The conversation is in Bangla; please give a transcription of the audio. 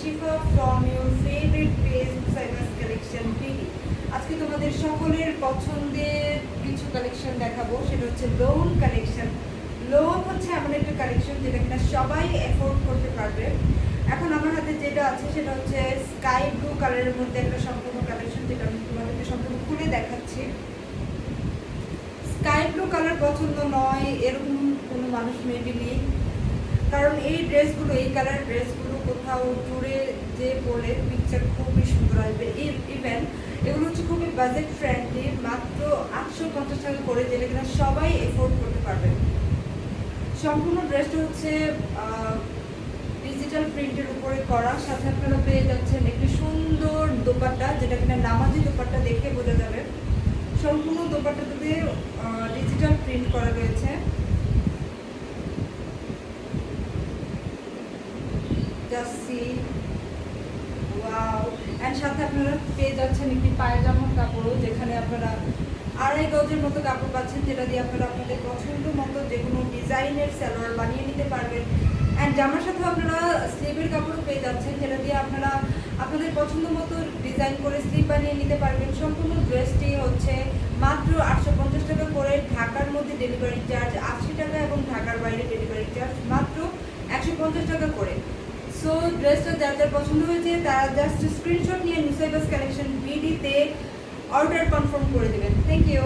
Shifa from your favourite page সাইবাস কালেকশন বিডি। আজকে তোমাদের সকলের পছন্দের কিছু কালেকশন দেখাবো, সেটা হচ্ছে লোন কালেকশন। লোন হচ্ছে এমন একটা কালেকশন যেটা কিনা সবাই এফোর্ড করতে পারবে। এখন আমার হাতে যেটা আছে সেটা হচ্ছে স্কাই ব্লু কালারের মধ্যে একটা সম্পূর্ণ কালেকশন, যেটা আমি তোমাদেরকে সম্পূর্ণ খুলে দেখাচ্ছি। স্কাই ব্লু কালার পছন্দ নয় এরকম কোনো মানুষ মেবি নেই, কারণ এই ড্রেসগুলো, এই কালার ড্রেসগুলো কোথাও ট্যুরে যে পরে পিকচার খুবই সুন্দর আসবে। ইভেন এগুলো হচ্ছে খুবই বাজেট ফ্রেন্ডলি, মাত্র 850 টাকা করে, যেটা কিনা সবাই এফোর্ড করতে পারবে। সম্পূর্ণ ড্রেসটা হচ্ছে ডিজিটাল প্রিন্টের উপরে করা, সাথে আপনারা পেয়ে যাচ্ছেন একটি সুন্দর দোপাট্টা, যেটা কিনা নামাজি দোপাট্টা দেখে বোঝা যাবে। সম্পূর্ণ দোপাট্টাতে ডিজিটাল প্রিন্ট করা রয়েছে। Just see, wow. এন্ড সাথে আপনারা পেয়ে যাচ্ছেন একটি পায়জামার কাপড়ও, যেখানে আপনারা 2.5 গজের মতো কাপড় পাচ্ছেন, যেটা দিয়ে আপনারা আপনাদের পছন্দ মতো যে কোনো ডিজাইনের সালোয়ার বানিয়ে নিতে পারবেন। অ্যান্ড জামার সাথে আপনারা স্লিভের কাপড়ও পেয়ে যাচ্ছেন, যেটা দিয়ে আপনারা আপনাদের পছন্দ মতো ডিজাইন করে স্লিভ বানিয়ে নিতে পারবেন। সম্পূর্ণ ড্রেসটি হচ্ছে মাত্র 850 টাকা করে। ঢাকার মধ্যে ডেলিভারি চার্জ 80 টাকা এবং ঢাকার বাইরে ডেলিভারি চার্জ মাত্র 150 টাকা করে। সো ড্রেসটা যার যার পছন্দ হয়েছে তারা জাস্ট স্ক্রিনশট নিয়ে নুসাইবাস কালেকশন বিডিতে অর্ডার কনফার্ম করে দেবেন। Thank you.